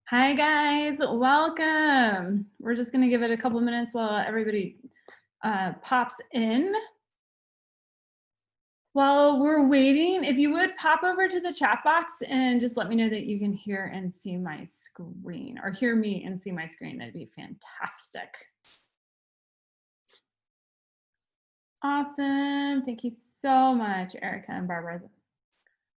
Hi guys, welcome. We're just gonna give it a couple minutes while everybody pops in. While we're waiting, if you would pop over to the chat box and just let me know that you can hear and see my screen, or hear me and see my screen, that'd be fantastic. Awesome, thank you so much, Erica and Barbara.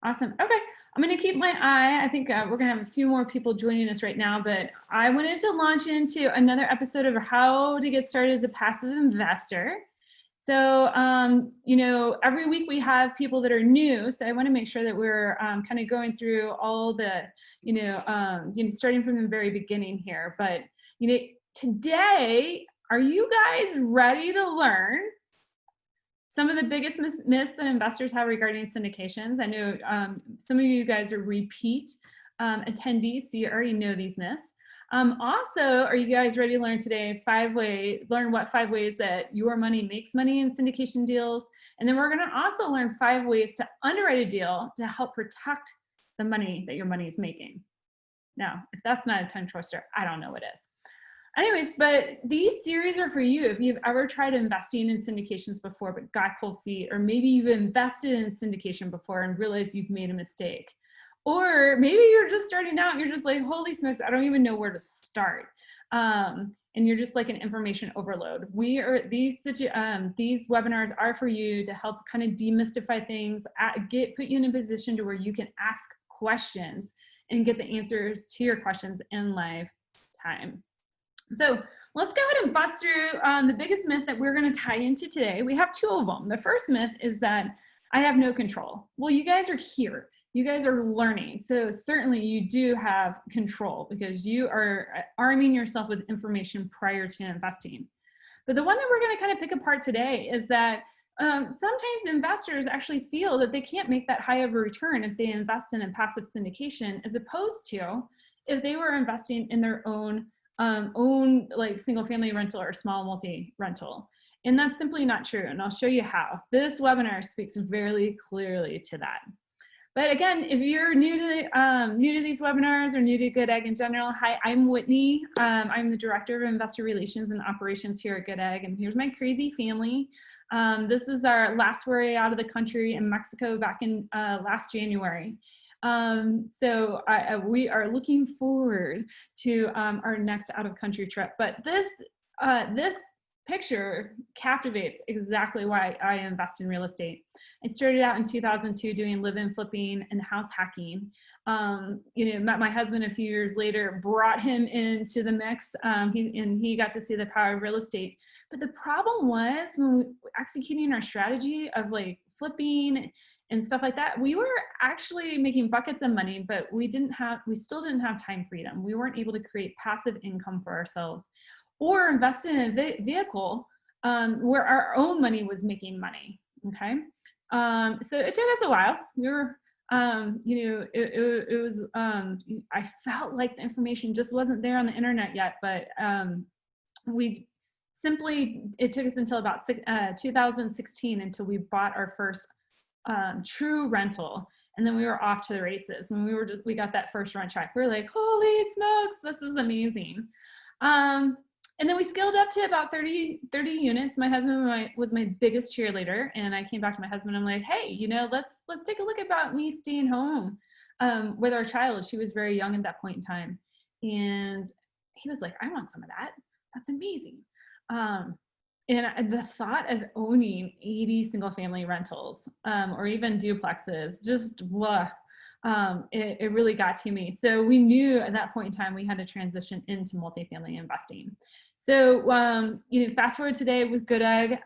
Awesome. Okay, I'm going to keep my eye. I think we're going to have a few more people joining us right now, but I wanted to launch into another episode of how to get started as a passive investor. So, every week we have people that are new. So I want to make sure that we're kind of going through all the, starting from the very beginning here. But, today, are you guys ready to learn some of the biggest myths that investors have regarding syndications? I know some of you guys are repeat attendees, so you already know these myths. Also, are you guys ready to learn today learn what 5 ways that your money makes money in syndication deals? And then we're going to also learn 5 ways to underwrite a deal to help protect the money that your money is making. Now, if that's not a tongue twister, I don't know what is. Anyways, but these series are for you if you've ever tried investing in syndications before but got cold feet, or maybe you've invested in syndication before and realized you've made a mistake. Or maybe you're just starting out and you're just like, holy smokes, I don't even know where to start. And you're just like an information overload. These webinars are for you to help kind of demystify things, put you in a position to where you can ask questions and get the answers to your questions in live time. So let's go ahead and bust through the biggest myth that we're going to tie into today. We have 2 of them. The first myth is that I have no control. Well, you guys are here. You guys are learning. So certainly you do have control because you are arming yourself with information prior to investing. But the one that we're going to kind of pick apart today is that sometimes investors actually feel that they can't make that high of a return if they invest in a passive syndication, as opposed to if they were investing in their own like single family rental or small multi rental. And that's simply not true. And I'll show you how. This webinar speaks very clearly to that. But again, if you're new to these webinars or new to Goodegg in general, hi, I'm Whitney. I'm the Director of Investor Relations and Operations here at Goodegg, and here's my crazy family. This is our last foray out of the country in Mexico back in last January. So we are looking forward to our next out-of-country trip. But this picture captivates exactly why I invest in real estate. I started out in 2002 doing live-in flipping and house hacking. Met my husband a few years later, brought him into the mix, and he got to see the power of real estate. But the problem was when we executing our strategy of like flipping and stuff like that, we were actually making buckets of money, but we still didn't have time freedom. We weren't able to create passive income for ourselves or invest in a vehicle where our own money was making money, okay? So it took us a while. We were, it was, I felt like the information just wasn't there on the internet yet, but it took us until about 2016 until we bought our first true rental, and then we were off to the races. When we got that first rent check, we were like, holy smokes, this is amazing. And then we scaled up to about 30 units. My husband was my biggest cheerleader, and I came back to my husband. I'm like, hey, let's take a look about me staying home with our child. She was very young at that point in time, and he was like, I want some of that. That's amazing. And the thought of owning 80 single family rentals or even duplexes, just it really got to me. So we knew at that point in time we had to transition into multifamily investing. So fast forward today with Goodegg,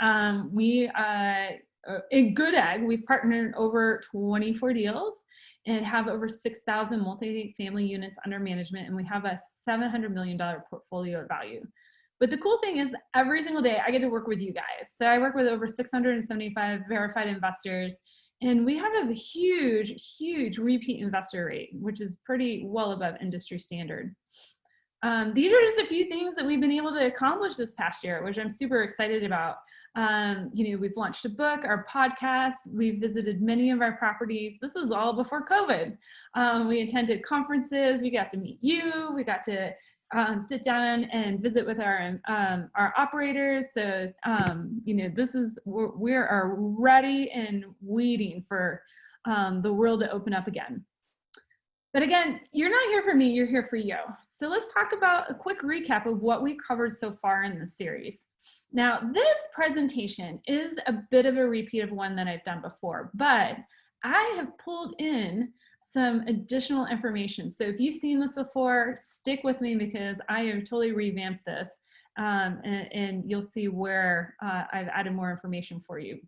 in Goodegg we've partnered over 24 deals and have over 6,000 multifamily units under management, and we have a $700 million portfolio value. But the cool thing is that every single day I get to work with you guys. So I work with over 675 verified investors, and we have a huge repeat investor rate, which is pretty well above industry standard. these are just a few things that we've been able to accomplish this past year, which I'm super excited about. We've launched a book, our podcast, we've visited many of our properties. This is all before COVID. We attended conferences, we got to meet you, we got to sit down and visit with our operators. So, we are ready and waiting for the world to open up again. But again, you're not here for me, you're here for you. So let's talk about a quick recap of what we covered so far in the series. Now, this presentation is a bit of a repeat of one that I've done before, but I have pulled in some additional information. So if you've seen this before, stick with me because I have totally revamped this and you'll see where I've added more information for you.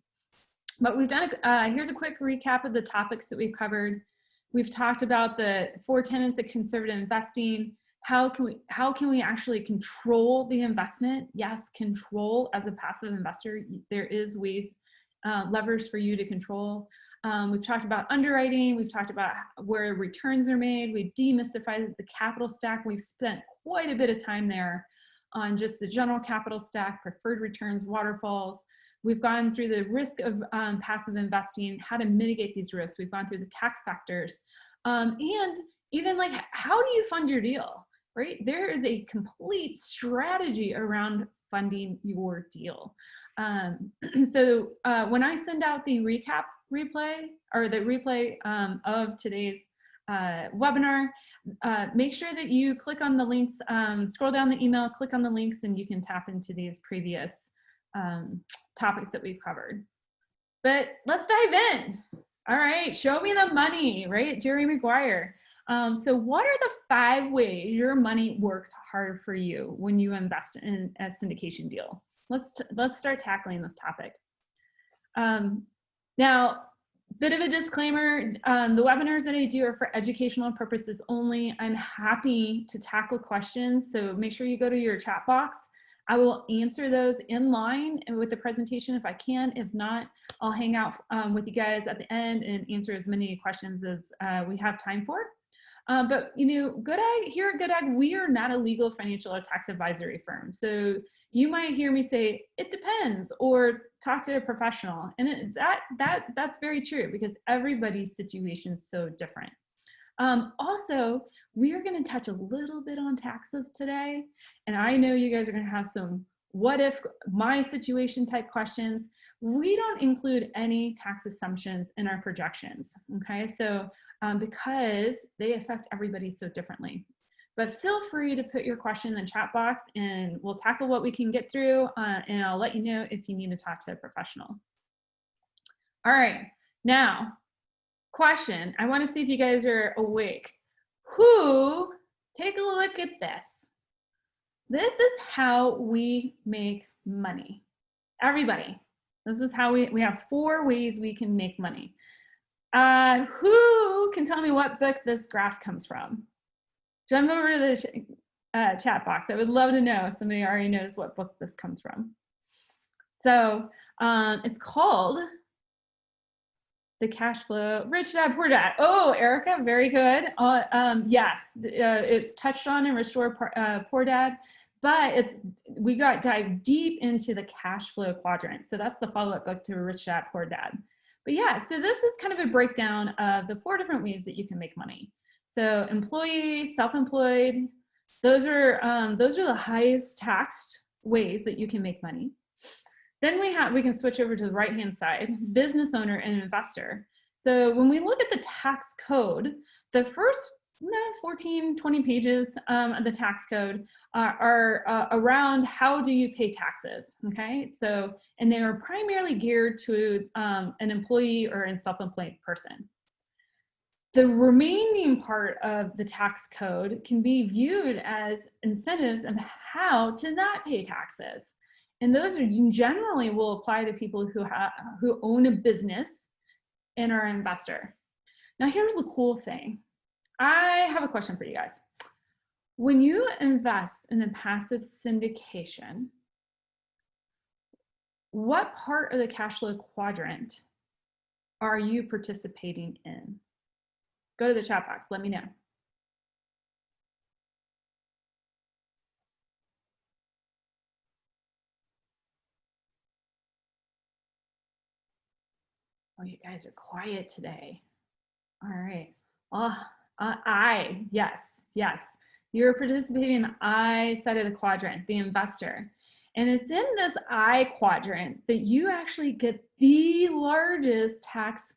But we've done, here's a quick recap of the topics that we've covered. We've talked about the 4 tenets of conservative investing. How can we actually control the investment? Yes, control as a passive investor. There is ways, levers for you to control. We've talked about underwriting. We've talked about where returns are made. We've demystified the capital stack. We've spent quite a bit of time there on just the general capital stack, preferred returns, waterfalls. We've gone through the risk of passive investing, how to mitigate these risks. We've gone through the tax factors, and even like how do you fund your deal, right? There is a complete strategy around funding your deal. So when I send out the recap replay or the replay of today's webinar, make sure that you click on the links, scroll down the email, click on the links, and you can tap into these previous topics that we've covered. But let's dive in. All right, show me the money, right? Jerry Maguire. So what are the 5 ways your money works hard for you when you invest in a syndication deal? Let's start tackling this topic. Now, bit of a disclaimer, the webinars that I do are for educational purposes only. I'm happy to tackle questions, so make sure you go to your chat box. I will answer those in line with the presentation if I can. If not, I'll hang out with you guys at the end and answer as many questions as we have time for. But Goodegg, here at Goodegg, we are not a legal, financial, or tax advisory firm. So you might hear me say, it depends, or talk to a professional. And that's very true because everybody's situation is so different. Also, we are going to touch a little bit on taxes today. And I know you guys are going to have some what if my situation type questions. We don't include any tax assumptions in our projections, okay? So because they affect everybody so differently. But feel free to put your question in the chat box and we'll tackle what we can get through and I'll let you know if you need to talk to a professional. All right, now, question. I want to see if you guys are awake. Take a look at this. This is how we make money. Everybody, this is how we have 4 ways we can make money. Who can tell me what book this graph comes from? Jump over to the chat box. I would love to know if somebody already knows what book this comes from. So it's called The Cash Flow, Rich Dad, Poor Dad. Oh, Erica, very good. Yes, it's touched on in Restore Poor Dad, but we got dive deep into the cash flow quadrant. So that's the follow-up book to Rich Dad, Poor Dad. But yeah, so this is kind of a breakdown of the 4 different ways that you can make money. So employee, self-employed, those are the highest taxed ways that you can make money. Then we can switch over to the right-hand side, business owner and investor. So when we look at the tax code, the first 14, 20 pages of the tax code are around how do you pay taxes, okay? So, and they are primarily geared to an employee or a self-employed person. The remaining part of the tax code can be viewed as incentives of how to not pay taxes. And those are generally will apply to people who own a business and are an investor. Now here's the cool thing. I have a question for you guys. When you invest in a passive syndication, what part of the cash flow quadrant are you participating in? Go to the chat box, let me know. Oh, you guys are quiet today. All right. Oh, yes, yes. You're participating in the I side of the quadrant, the investor. And it's in this I quadrant that you actually get the largest tax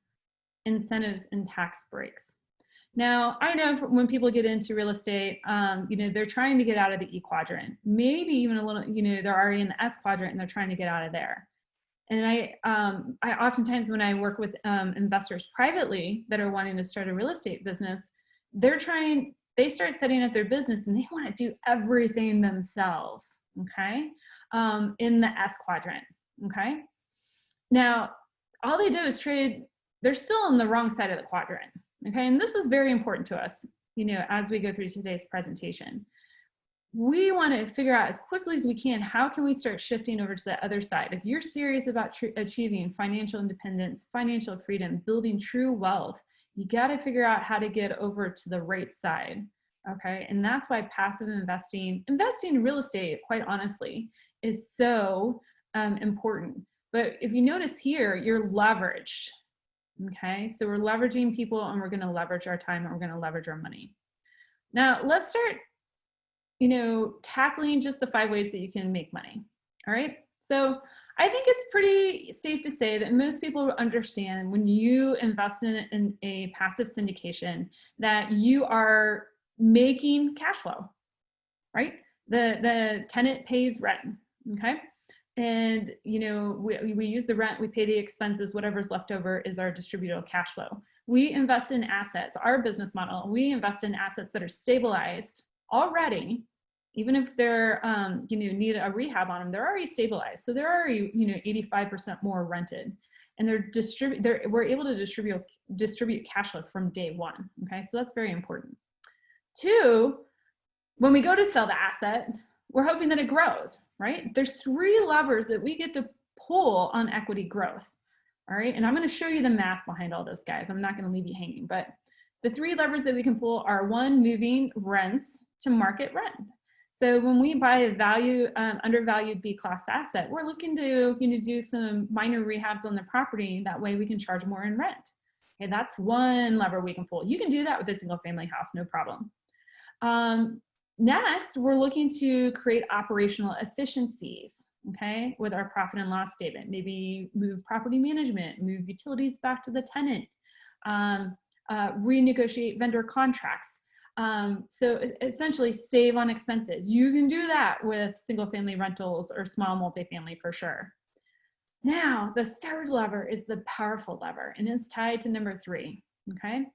incentives and tax breaks. Now, I know when people get into real estate, they're trying to get out of the E quadrant, maybe even a little, they're already in the S quadrant and they're trying to get out of there. And I oftentimes, when I work with investors privately that are wanting to start a real estate business, they start setting up their business and they want to do everything themselves, okay, in the S quadrant, okay? Now, all they do is trade, they're still on the wrong side of the quadrant, okay? And this is very important to us, as we go through today's presentation. We want to figure out as quickly as we can, how can we start shifting over to the other side? If you're serious about achieving financial independence, financial freedom, building true wealth, you got to figure out how to get over to the right side, okay? And that's why passive investing in real estate, quite honestly, is so important. But if you notice here, you're leveraged, okay? So we're leveraging people and we're going to leverage our time and we're going to leverage our money. Now let's start tackling just the 5 ways that you can make money. All right. So I think it's pretty safe to say that most people understand when you invest in a passive syndication that you are making cash flow, right? The tenant pays rent. Okay. And, we use the rent, we pay the expenses, whatever's left over is our distributable cash flow. We invest in assets, our business model, we invest in assets that are stabilized already, even if they're, need a rehab on them, they're already stabilized. So they're already, 85% more rented, and we're able to distribute cash flow from day one. Okay, so that's very important. 2, when we go to sell the asset, we're hoping that it grows, right? There's 3 levers that we get to pull on equity growth. All right, and I'm going to show you the math behind all this, guys. I'm not going to leave you hanging, but the 3 levers that we can pull are: 1, moving rents to market rent. So when we buy a undervalued B-class asset, we're looking to do some minor rehabs on the property. That way we can charge more in rent. Okay, that's 1 lever we can pull. You can do that with a single family house, no problem. Next, we're looking to create operational efficiencies, okay, with our profit and loss statement. Maybe move property management, move utilities back to the tenant, renegotiate vendor contracts. So essentially save on expenses. You can do that with single family rentals or small multifamily for sure. Now, the 3rd lever is the powerful lever, and it's tied to number 3, okay?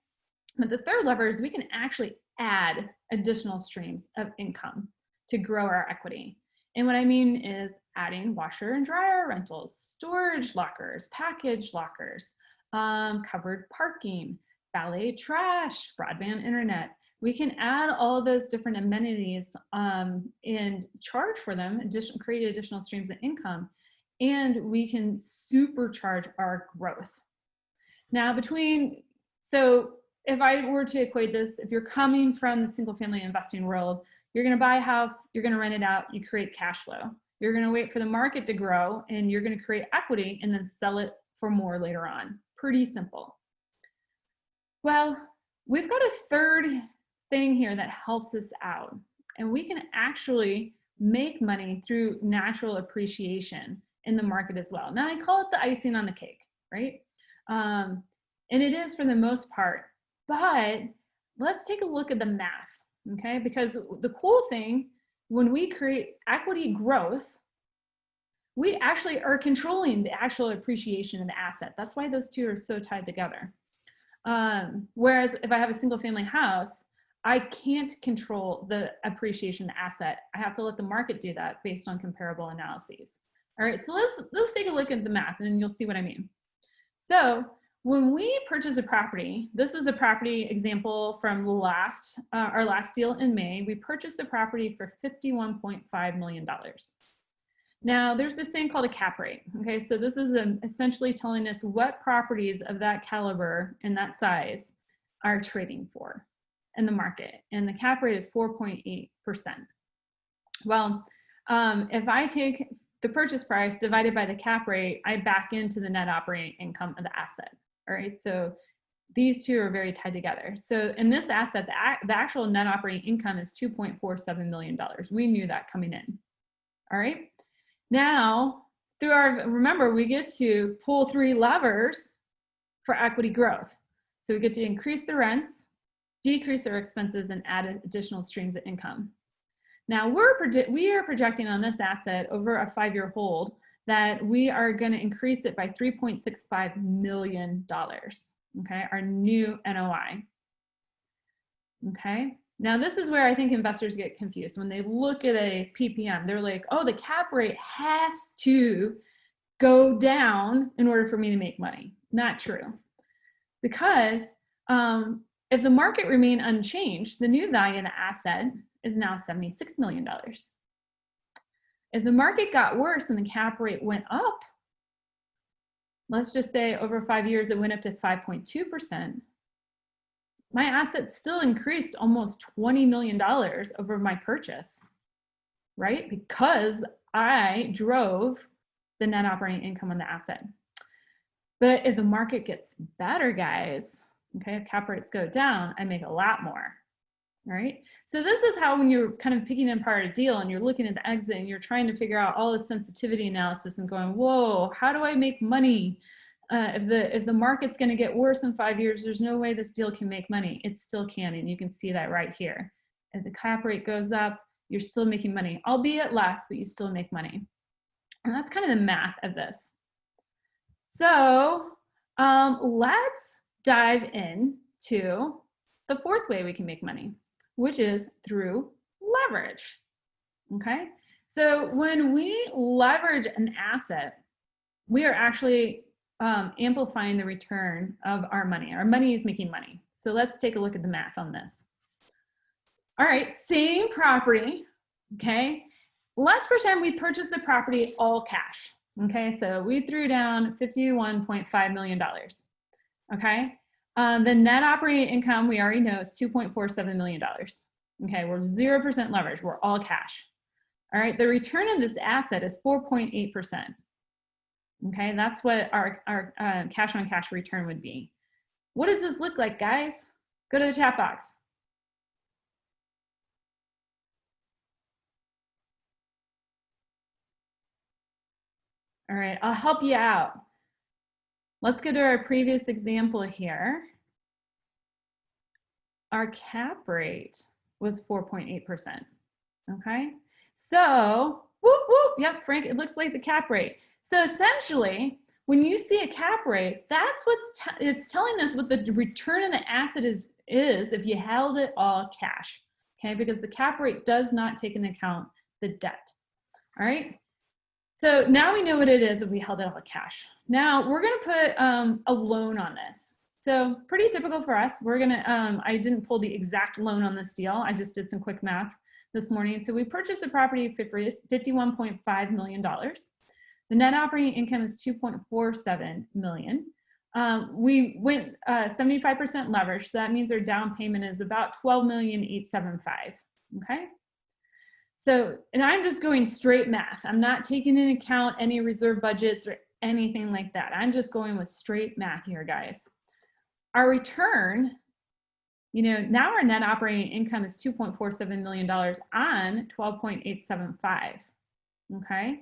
But the 3rd lever is we can actually add additional streams of income to grow our equity. And what I mean is adding washer and dryer rentals, storage lockers, package lockers, covered parking, valet trash, broadband internet. We can add all of those different amenities and charge for them, create additional streams of income, and we can supercharge our growth. Now so if I were to equate this, if you're coming from the single family investing world, you're going to buy a house, you're going to rent it out, you create cash flow. You're going to wait for the market to grow and you're going to create equity and then sell it for more later on. Pretty simple. Well, we've got a 3rd thing here that helps us out, and we can actually make money through natural appreciation in the market as well. Now I call it the icing on the cake, right? And it is for the most part, but let's take a look at the math, okay? Because the cool thing, when we create equity growth, we actually are controlling the actual appreciation of the asset. That's why those 2 are so tied together. Whereas if I have a single family house, I can't control the appreciation of the asset. I have to let the market do that based on comparable analyses. All right, so let's take a look at the math and you'll see what I mean. So when we purchase a property, this is a property example from our last deal in May. We purchased the property for $51.5 million. Now there's this thing called a cap rate. Okay, so this is essentially telling us what properties of that caliber and that size are trading for in the market, and the cap rate is 4.8%. Well, if I take the purchase price divided by the cap rate, I back into the net operating income of the asset. All right, so these two are very tied together. So in this asset, the actual net operating income is $2.47 million. We knew that coming in. All right, now through our, remember, we get to pull 3 levers for equity growth. So we get to increase the rents, decrease our expenses, and add additional streams of income. Now we are projecting on this asset over a 5-year hold that we are going to increase it by $3.65 million. Okay, our new NOI. Okay, now this is where I think investors get confused. When they look at a PPM, they're like, oh, the cap rate has to go down in order for me to make money. Not true. Because if the market remained unchanged, the new value of the asset is now $76 million. If the market got worse and the cap rate went up, let's just say over 5 years it went up to 5.2%, my asset still increased almost $20 million over my purchase, right? Because I drove the net operating income on the asset. But if the market gets better, guys, okay, if cap rates go down, I make a lot more. All right, so this is how when you're kind of picking apart a deal and you're looking at the exit and you're trying to figure out all the sensitivity analysis and going, whoa, how do I make money? If the market's going to get worse in 5 years, there's no way this deal can make money. It still can, and you can see that right here. If the cap rate goes up, you're still making money, albeit less, but you still make money. And that's kind of the math of this. So let's dive into the 4th way we can make money, which is through leverage. Okay, so when we leverage an asset, we are actually amplifying the return of our money. Our money is making money. So let's take a look at the math on this. All right, same property. Okay, let's pretend we purchased the property all cash. Okay, so we threw down $51.5 million. Okay, the net operating income we already know is $2.47 million. Okay, we're 0% leverage, we're all cash. All right, the return on this asset is 4.8%. Okay, that's what our cash on cash return would be. What does this look like, guys? Go to the chat box. All right, I'll help you out. Let's go to our previous example here. Our cap rate was 4.8%. Okay, so whoop, whoop, yep, Frank, it looks like the cap rate. So essentially, when you see a cap rate, that's it's telling us what the return on the asset is if you held it all cash. Okay, because the cap rate does not take into account the debt. All right. So now we know what it is if we held it all cash. Now we're going to put a loan on this. So pretty typical for us. We're going to, I didn't pull the exact loan on this deal. I just did some quick math this morning. So we purchased the property for $51.5 million. The net operating income is $2.47 million. We went 75% leverage. So that means our down payment is about $12,875,000. Okay. So, and I'm just going straight math. I'm not taking into account any reserve budgets or anything like that. I'm just going with straight math here, guys. Our return, you know, now our net operating income is $2.47 million on 12.875. Okay.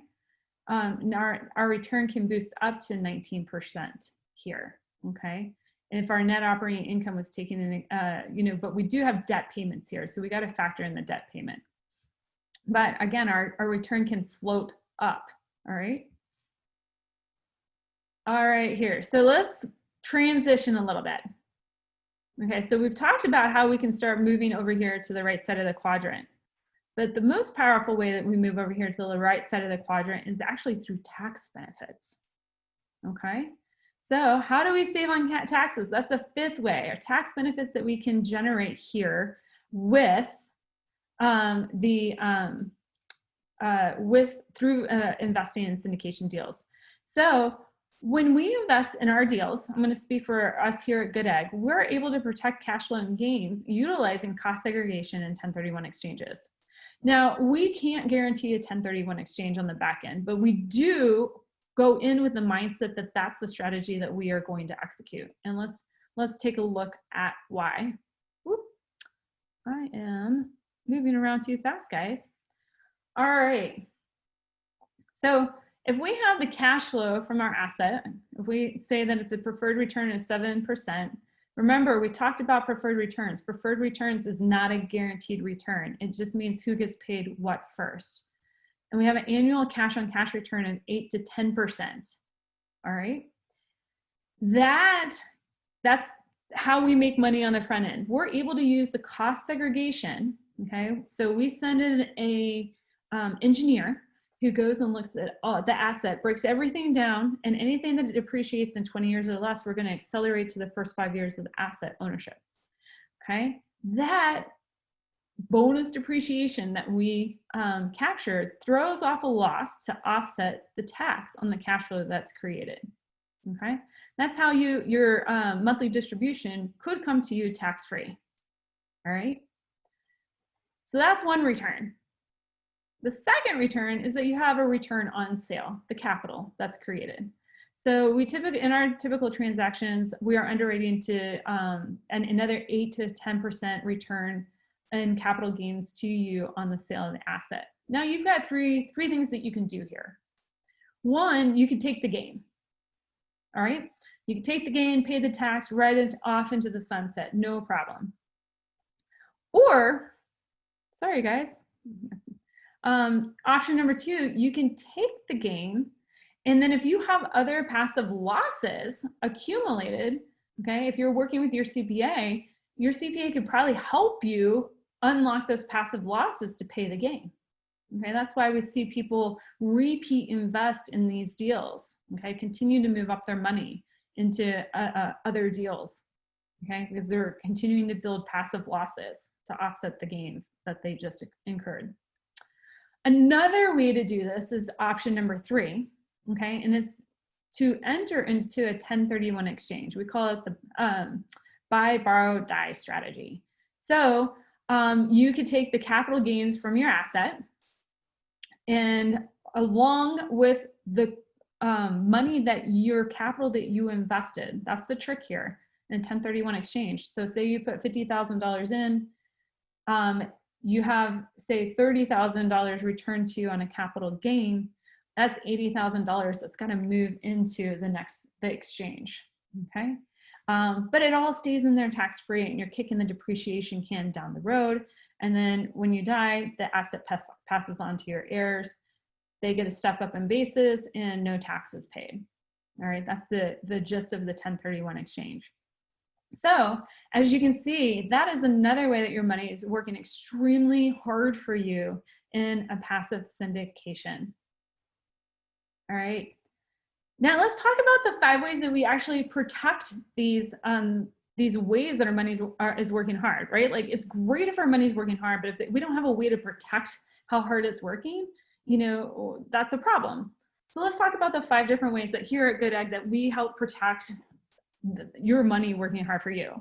Our return can boost up to 19% here. Okay. And if our net operating income was taken in, you know, but we do have debt payments here. So we got to factor in the debt payment. But again, our return can float up. All right. All right, here. So let's transition a little bit. Okay, so we've talked about how we can start moving over here to the right side of the quadrant. But the most powerful way that we move over here to the right side of the quadrant is actually through tax benefits. Okay, so how do we save on taxes? That's the 5th way, our tax benefits that we can generate here with through investing in syndication deals. So when we invest in our deals, I'm going to speak for us here at Goodegg, we're able to protect cash flow and gains utilizing cost segregation and 1031 exchanges. Now, we can't guarantee a 1031 exchange on the back end, but we do go in with the mindset that that's the strategy that we are going to execute. And let's take a look at why. Whoop. I am moving around too fast, guys. All right. So if we have the cash flow from our asset, if we say that it's a preferred return of 7%, remember, we talked about preferred returns. Preferred returns is not a guaranteed return. It just means who gets paid what first. And we have an annual cash on cash return of 8 to 10%. All right. That's how we make money on the front end. We're able to use the cost segregation. Okay. So we send in a engineer who goes and looks at the asset, breaks everything down, and anything that depreciates in 20 years or less, we're going to accelerate to the first 5 years of the asset ownership. Okay, that bonus depreciation that we captured throws off a loss to offset the tax on the cash flow that's created. Okay, that's how your monthly distribution could come to you tax-free. All right, so that's one return. The second return is that you have a return on sale, the capital that's created. So we typically, in our typical transactions, we are underwriting to another 8 to 10% return in capital gains to you on the sale of the asset. Now you've got three things that you can do here. One, you can take the gain. All right, you can take the gain, pay the tax, write it off into the sunset, no problem. Or, sorry guys. Option number two, you can take the gain, and then if you have other passive losses accumulated, okay, if you're working with your CPA could probably help you unlock those passive losses to pay the gain. Okay, that's why we see people repeat invest in these deals. Okay, continue to move up their money into other deals. Okay, because they're continuing to build passive losses to offset the gains that they just incurred. Another way to do this is option number three, okay, and it's to enter into a 1031 exchange. We call it the buy, borrow, die strategy. So you could take the capital gains from your asset, and along with the money that your capital that you invested, that's the trick here in 1031 exchange. So say you put $50,000 in, you have, say, $30,000 returned to you on a capital gain, that's $80,000 that's going to move into the exchange, okay? But it all stays in there tax-free, and you're kicking the depreciation can down the road, and then when you die, the asset passes on to your heirs. They get a step up in basis and no taxes paid. All right, that's the gist of the 1031 exchange. So as you can see, that is another way that your money is working extremely hard for you in a passive syndication. All right. Now let's talk about the 5 ways that we actually protect these ways that our money is working hard, right? Like, it's great if our money's working hard, but if we don't have a way to protect how hard it's working, you know, that's a problem. So let's talk about the 5 different ways that here at Goodegg that we help protect your money working hard for you.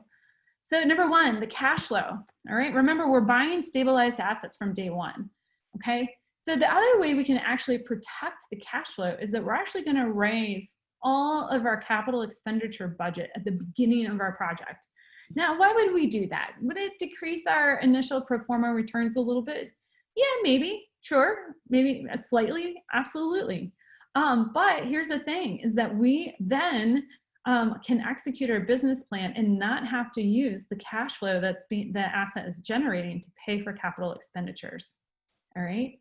So number 1, the cash flow. All right, remember, we're buying stabilized assets from day one. Okay, so the other way we can actually protect the cash flow is that we're actually going to raise all of our capital expenditure budget at the beginning of our project. Now, why would we do that? Would it decrease our initial pro forma returns a little bit? Yeah, maybe, sure, maybe slightly, absolutely. But here's the thing, is that we then can execute our business plan and not have to use the cash flow the asset is generating to pay for capital expenditures. All right.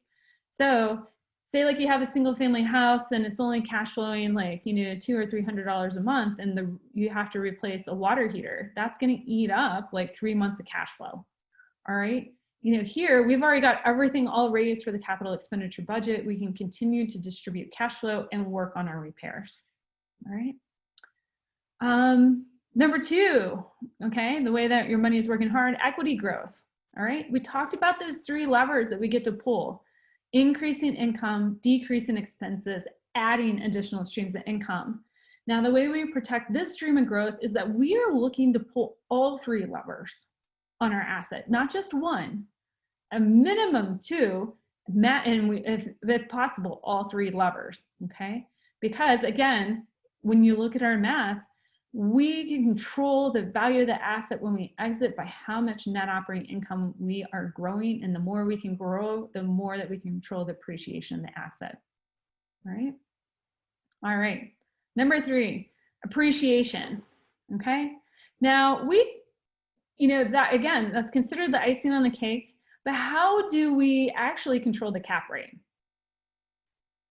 So say like you have a single family house and it's only cash flowing like, you know, $200 or $300 a month, and you have to replace a water heater. That's going to eat up like 3 months of cash flow. All right. You know, here we've already got everything all raised for the capital expenditure budget. We can continue to distribute cash flow and work on our repairs. All right. Number 2, okay, the way that your money is working hard, equity growth. All right, we talked about those 3 levers that we get to pull: increasing income, decreasing expenses, adding additional streams of income. Now, the way we protect this stream of growth is that we are looking to pull all 3 levers on our asset, not just one. a minimum 2, and if possible, all 3 levers, okay? Because again, when you look at our math, we can control the value of the asset when we exit by how much net operating income we are growing. And the more we can grow, the more that we can control the appreciation of the asset, right? All right, number 3, appreciation, okay? Now that again, that's considered the icing on the cake, but how do we actually control the cap rate?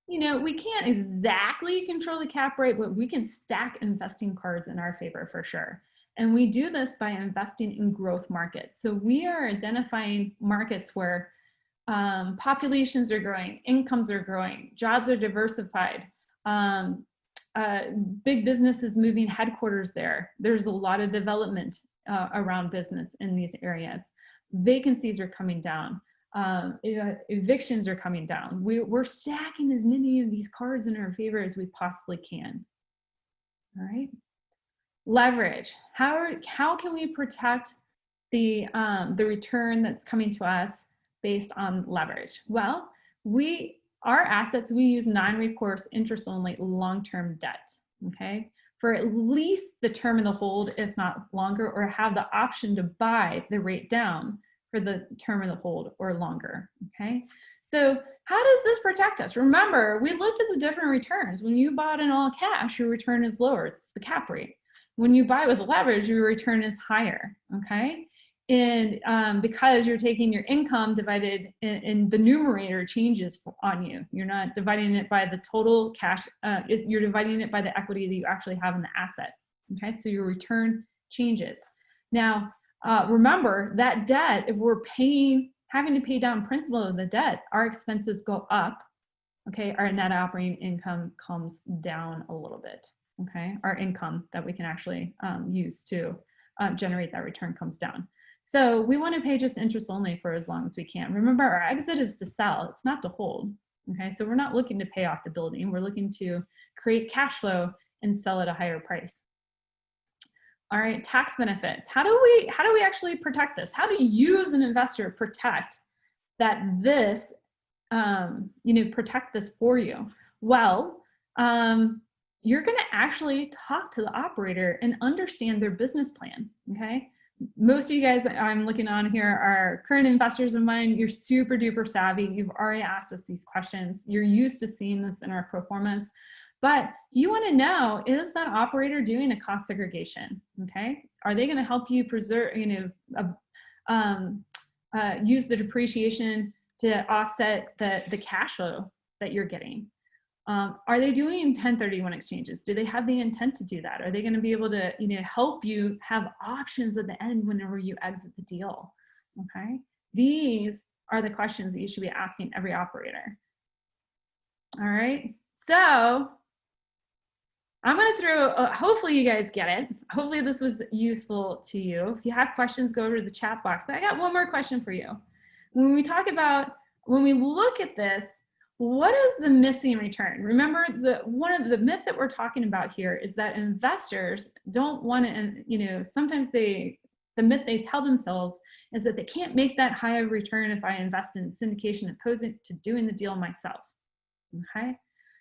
We can't exactly control the cap rate, but we can stack investing cards in our favor for sure. And we do this by investing in growth markets. So we are identifying markets where populations are growing, incomes are growing, jobs are diversified, big businesses moving headquarters there. There's a lot of development around business in these areas. Vacancies are coming down. Evictions are coming down. We're stacking as many of these cards in our favor as we possibly can. All right. Leverage. How can we protect the return that's coming to us based on leverage? Well, our assets, we use non-recourse interest-only long-term debt, okay, for at least the term of the hold, if not longer, or have the option to buy the rate down for the term of the hold or longer, okay? So how does this protect us? Remember, we looked at the different returns. When you bought in all cash, your return is lower, it's the cap rate. When you buy with leverage, your return is higher, okay? And because you're taking your income divided in the numerator changes on you. You're not dividing it by the total cash, you're dividing it by the equity that you actually have in the asset, okay? So your return changes. Now, remember that debt, if we're having to pay down principal of the debt, our expenses go up, okay? Our net operating income comes down a little bit, okay? Our income that we can actually use to generate that return comes down. So we want to pay just interest only for as long as we can. Remember, our exit is to sell, it's not to hold, okay? So we're not looking to pay off the building, we're looking to create cash flow and sell at a higher price. All right, tax benefits. How do we actually protect this? How do you as an investor protect that this, protect this for you? Well, you're gonna actually talk to the operator and understand their business plan, okay? Most of you guys that I'm looking on here are current investors of mine. You're super duper savvy. You've already asked us these questions. You're used to seeing this in our pro formas. But you want to know, is that operator doing a cost segregation? Okay, are they going to help you preserve, use the depreciation to offset the cash flow that you're getting? Are they doing 1031 exchanges? Do they have the intent to do that? Are they going to be able to, help you have options at the end whenever you exit the deal? Okay, these are the questions that you should be asking every operator. All right, so I'm going to throw, hopefully you guys get it. Hopefully this was useful to you. If you have questions, go over to the chat box. But I got one more question for you. When we look at this, what is the missing return? Remember, one of the myth that we're talking about here is that investors don't want to, and sometimes the myth they tell themselves is that they can't make that high of return if I invest in syndication opposed to doing the deal myself. Okay,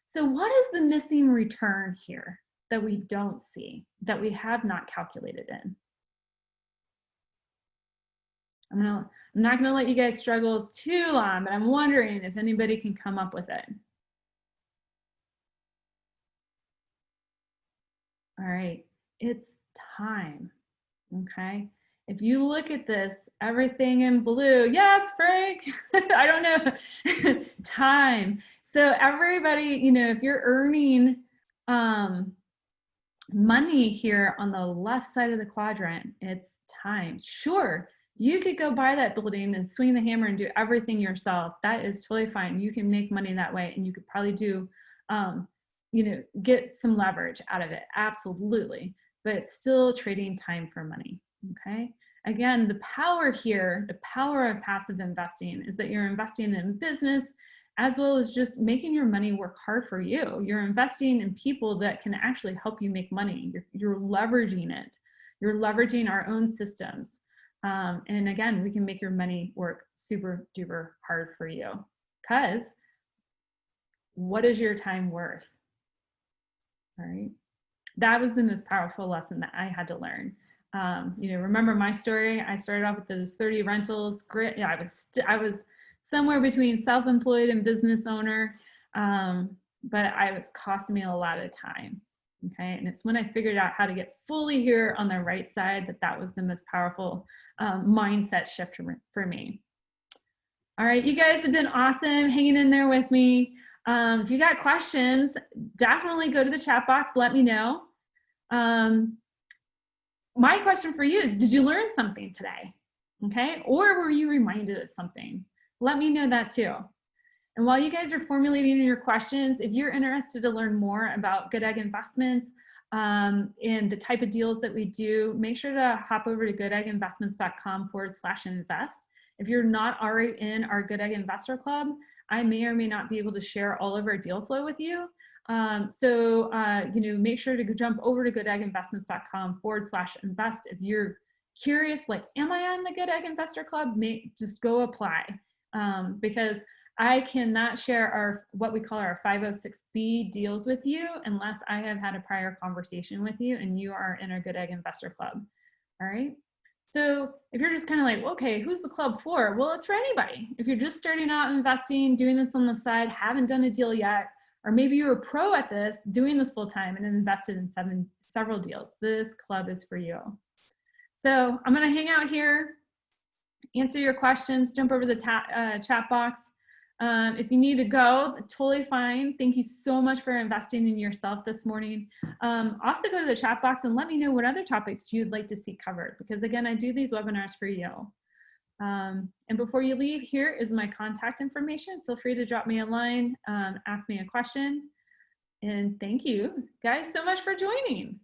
so what is the missing return here that we don't see, that we have not calculated in? I'm not gonna let you guys struggle too long, but I'm wondering if anybody can come up with it. All right, it's time, okay? If you look at this, everything in blue, yes, Frank, I don't know, time. So everybody, if you're earning money here on the left side of the quadrant, it's time. Sure, you could go buy that building and swing the hammer and do everything yourself. That is totally fine. You can make money that way, and you could probably do, get some leverage out of it. Absolutely. But it's still trading time for money. Okay. Again, the power here, the power of passive investing is that you're investing in business as well as just making your money work hard for you. You're investing in people that can actually help you make money. You're leveraging it. You're leveraging our own systems. And again, we can make your money work super duper hard for you, because what is your time worth? All right. That was the most powerful lesson that I had to learn. Remember my story? I started off with those 30 rentals. Great. Yeah, I was somewhere between self-employed and business owner, but I was costing me a lot of time. Okay, and it's when I figured out how to get fully here on the right side that was the most powerful mindset shift for me. All right, you guys have been awesome hanging in there with me. If you got questions, definitely go to the chat box, let me know. My question for you is, did you learn something today? Okay, or were you reminded of something? Let me know that too. And while you guys are formulating your questions, if you're interested to learn more about Goodegg Investments and the type of deals that we do, make sure to hop over to goodegginvestments.com/invest. If you're not already in our Goodegg Investor Club, I may or may not be able to share all of our deal flow with you. Make sure to jump over to goodegginvestments.com/invest. If you're curious, like, am I on the Goodegg Investor Club? Just go apply, because I cannot share what we call our 506B deals with you unless I have had a prior conversation with you and you are in our Goodegg Investor Club. All right. So if you're just kind of like, okay, who's the club for? Well, it's for anybody. If you're just starting out investing, doing this on the side, haven't done a deal yet, or maybe you're a pro at this, doing this full time and invested in several deals, this club is for you. So I'm going to hang out here, answer your questions, jump over the chat box. If you need to go, totally fine. Thank you so much for investing in yourself this morning. Also go to the chat box and let me know what other topics you'd like to see covered, because again, I do these webinars for you. And before you leave, here is my contact information. Feel free to drop me a line, ask me a question. And thank you guys so much for joining.